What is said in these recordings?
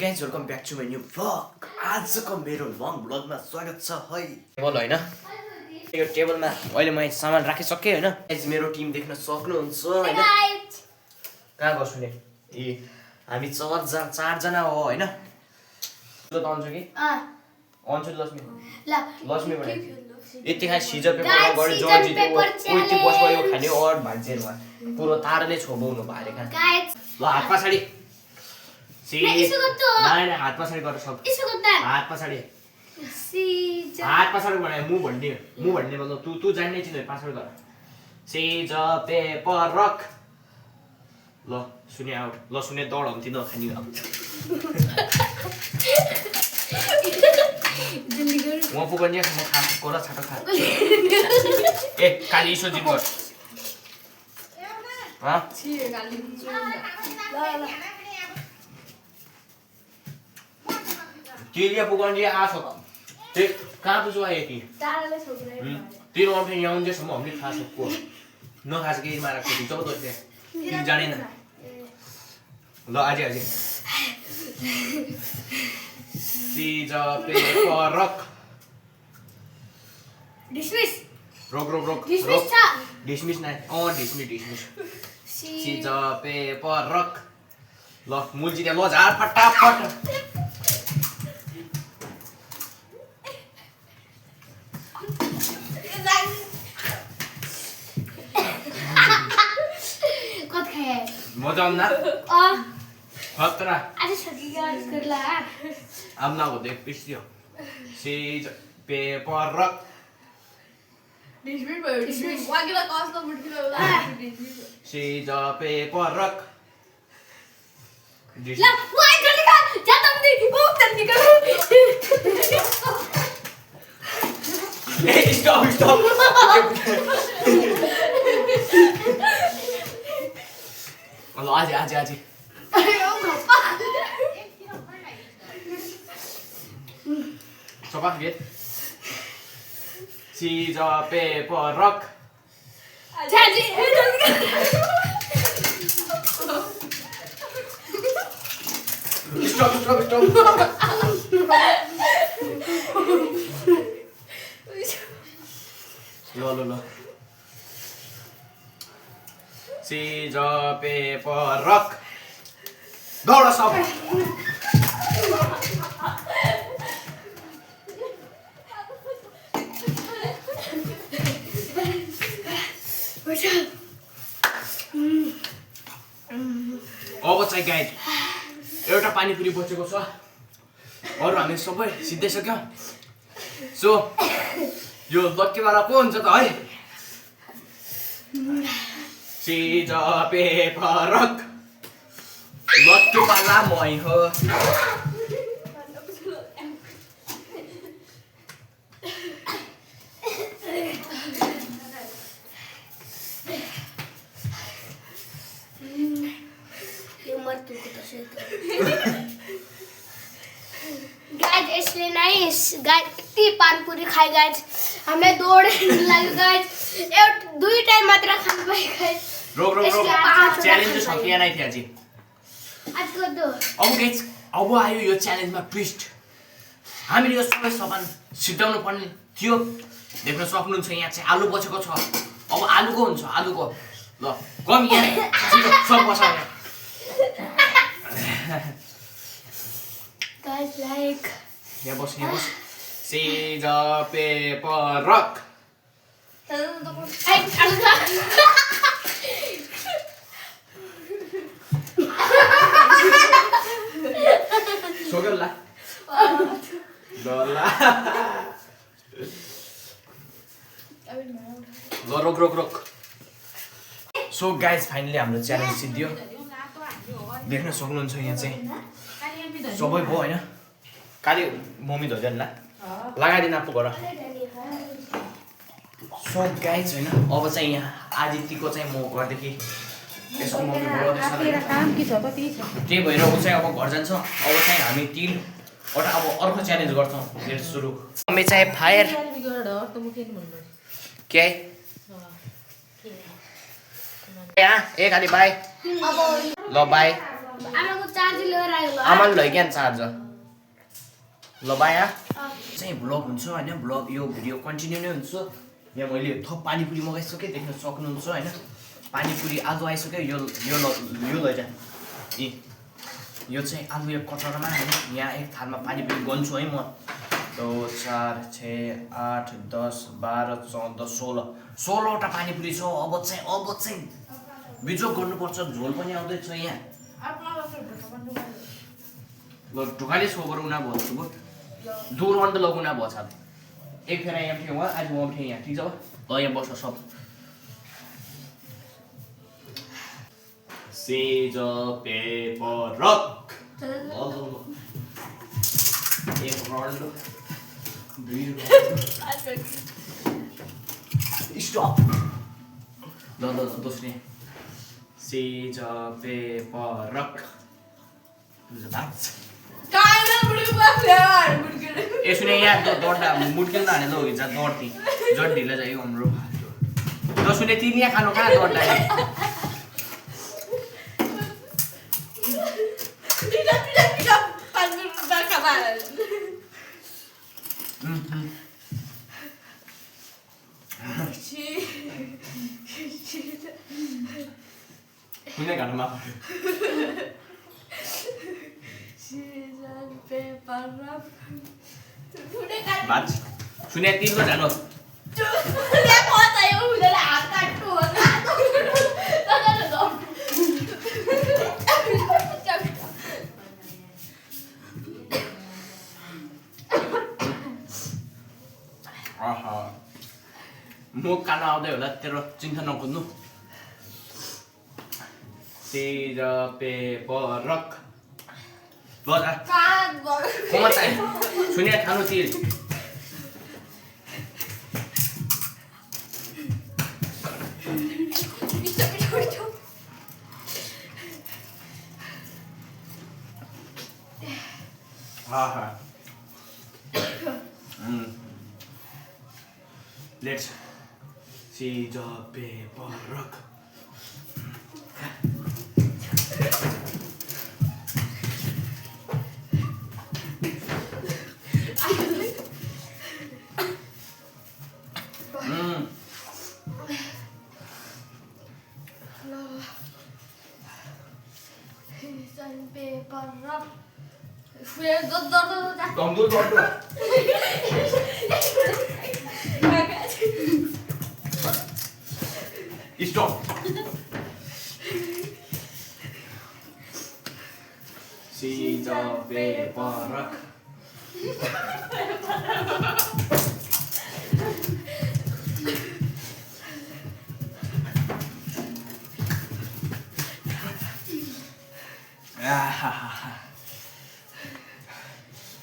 Guys welcome back to my new vlog. आजको मेरो long भ्लगमा स्वागत छ है। टेबल होइन, यो टेबलमा अहिले मैले सामान राखिसकेँ होइन। गाइज मेरो टिम देख्न सक्नुहुन्छ होइन। कहाँ गर्छु नि ए हामी चारजना हो होइन। ल त अन्छु कि अन्छु लक्ष्मी लक्ष्मी भने यति खास सिजर पेपर गरे जर्ज जित्यो कोही त्यो बसमा यो खाने और भान्सेरमा पुरो तारले छोबाउनु भारे खा। ल हात पछाडि हात पछाडि गरेर सक्छ। हात पछाडि भने मु भन्ने मतलब तु जान्ने चिज पछाडि गर। सिज पेपर रक। ल सुने आउट। ल सुने दौड हुन्थि नखानी अब म पुगन्या म खा कोरा छाटो खा। ए काली इसो जित गर। ह केलिया पुगन्या आछो त ते कहाँ पुजो आए कि ताराले छोक्रे तिरो अफे यहाँ जेसम्म हामीले थाहा सक्को नखास के मारा को जब दोस्ले तिमी जानेन। ल आजे सिज पेपर रक। डिसमिस रोक डिसमिस न डिसमिस सिज पेपर रक। ल मूल जिते ल झार फटाफट। मजा आउँदा खतरा आज सकिगा गर्ला अब ना होते पिस्यो। सिज पेपर रक। डिसमिस भयो डिसमिस वागिला कसको मुठकिलो सिज पेपर रक। ला वाइ जल्दी खा जा तुम दी ओ जल्दी करो। ए स्टॉप हेलो आज सफा गेट। सिज पेपर रक। जाजी जल्दी स्टॉप लो सिज पेपर रक। दौड सब अब चाहिँ गाइड एउटा पानीपुरी बचेको छ अरू हामी सबै सिद्धिसक्यौँ। सो यो लक्कीवाला को हुन्छ त है। सिज पेपर रक। लक्कीवाला मै हो। गाइस यसले नै गाइस यति पानपुरी खाइ गाइस हामीलाई दौड लाग्यो गाइस एउटा दुई टाइम मात्र खानु पाइ गाइस। रोक च्यालेन्ज सकिया नै थियो जी आजको दो अब गाइस अब आयो यो च्यालेन्जमा ट्विस्ट। हामीले यो सबै सामान सिद्धाउनु पर्ने थियो। देख्न सक्नुहुन्छ यहाँ चाहिँ आलु बचेको छ। अब आलुको हुन्छ आलुको। ल कम यहाँ सब बसाउ गाइस लाइक यहाँ बस सिज पेपर रक। सोगल्ला रोक। सो गाइज फाइनली हाम्रो च्यालेन्ज सिद्धियो। देख्न सक्नुहुन्छ यहाँ चाहिँ सबै भयो होइन। काली मम्मी धोइदिनु ल लगाइदिनु आफू घर। सो गाइज होइन अब चाहिँ यहाँ आदित्यको चाहिँ म घरदेखि यसको मम्मी बोलाउँदैछ त्यही भएर ऊ चाहिँ अब घर जान्छ। अब चाहिँ हामी तिनवटा अब अर्को च्यालेन्ज गर्छौँ। लेट्स सुरु। मम्मी चाहिँ फायर के यहाँ एक आदि बाई ल बाई आमाको चार्ज लिएर आयो ल आमाले लैक्यान चार्ज ल बाया चाहिँ भ्लग हुन्छ होइन भ्लग यो भिडियो कन्टिन्यू नै हुन्छ यहाँ मैले थप पानीपुरी मगाइसकेँ देख्न सक्नुहुन्छ होइन पानीपुरी आलु आइसक्यो यो लैजा यो चाहिँ आलु एक कटरमा होइन यहाँ एक थालमा पानीपुरी गन्छु है म 2 4 6 8 10 12 14 16वटा पानीपुरी छ अब चाहिँ बिजोग गर्नुपर्छ झोल पनि आउँदैछ यहाँ ल ढुकाले सो गरौँ न भयो दूर अन्त लगौँ न भयो साहब एक फेर यहाँ थियो वहाँ आज म थिएँ यहाँ ठिक छ ल यहाँ बस्छ सब Scissor, paper, rock. एक round, दुई round. Stop. ल दोस्रो Scissor, paper, rock. यसो नै यहाँ दौड्दा मुड्किल त हानेर लगिन्छ दौड्थी जट ढिला जायो हाम्रो दोस्रो नै तिमी यहाँ खानु कहाँ दौड्दा कुनै घाटोमा भात सुने तिम्रो जानु मुख कान आउँदै होला तेरो चिन्ता नकुद्नु Scissor, paper, rock. बजा कोमा चाहिँ सुने खानु तिल Let's Scissor, paper, rock. Stop. Scissor, paper, rock.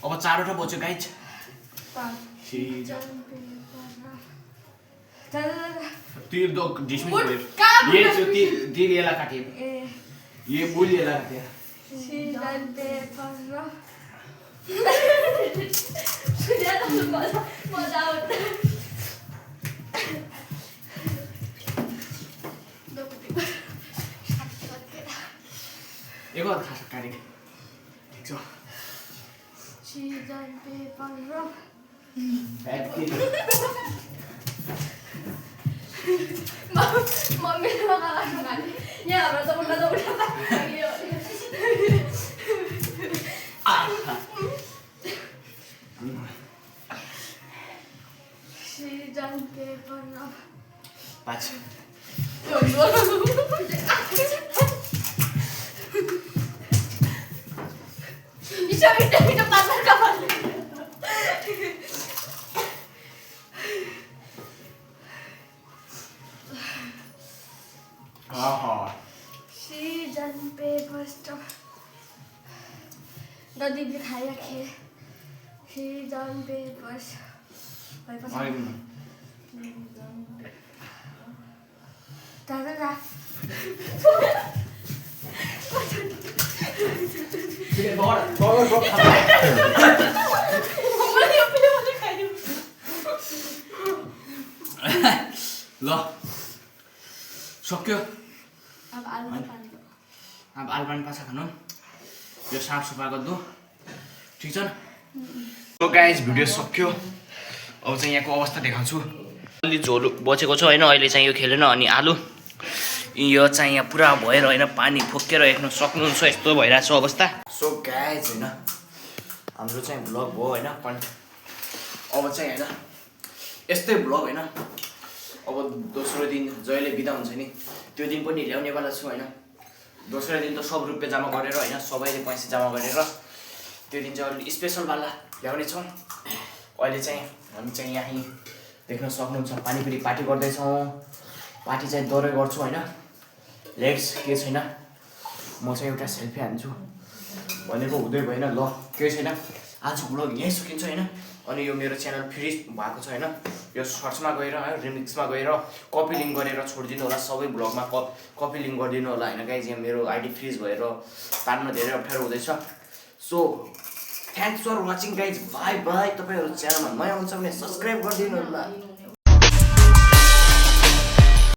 अब 4वटा बच्यो गाइज तिल दो डिस्मिस भयो ये जो तिल येला काटे ये बुल येला काटे Scissor, paper, rock. मजा आउँछ एक बार खास काटे ठीक छ Scissor, paper, rock. मम्मीले लगाएको खाने यहाँ हाम्रो त उल्टा Scissor, paper, rock. पाँच Scissor, paper, stuff. दिदीले खाइराखे Scissor, paper. दादा ल सक्यो अब आलु अब आलु पानी पासा खानु यो साफसफा गरिदिनु ठिक छ नि सो गाइज भिडियो सक्यो अब चाहिँ यहाँको अवस्था देखाउँछु अलि झोल बचेको छ होइन अहिले चाहिँ यो खेलेन अनि आलु यो चाहिँ यहाँ पुरा भएर होइन पानी फोकेर हेर्नु सक्नुहुन्छ यस्तो भइरहेको छ अवस्था सो गाइज होइन हाम्रो चाहिँ भ्लग हो होइन अब चाहिँ होइन यस्तै भ्लग होइन अब दोस्रो दिन जहिले बिदा हुन्छ नि त्यो दिन पनि ल्याउनेवाला छु होइन दोस्रो दिन त सब रुपियाँ जम्मा गरेर होइन सबैले पैसा जम्मा गरेर त्यो दिन चाहिँ अलिक स्पेसलवाला ल्याउने छौँ अहिले चाहिँ हामी चाहिँ यहीँ देख्न सक्नुहुन्छ पानीपुरी पार्टी गर्दैछौँ पार्टी चाहिँ दरै गर्छु होइन लेट्स के छैन म चाहिँ एउटा सेल्फी हान्छु भनेको हुँदै भएन ल केही छैन आज भ्लग यहीँ सकिन्छ होइन अनि यो मेरो च्यानल फ्री भएको छ होइन यो सर्चमा गएर रिमिक्समा गएर कपी लिङ्क गरेर छोडिदिनु होला सबै भ्लगमा कपी लिङ्क गरिदिनु होला होइन गाइज यहाँ मेरो आइडी फ्रिज भएर तान्न धेरै अप्ठ्यारो हुँदैछ so thanks for watching guys bye bye तपाईँहरू च्यानलमा नयाँ हुन्छ भने सब्सक्राइब गरिदिनु होला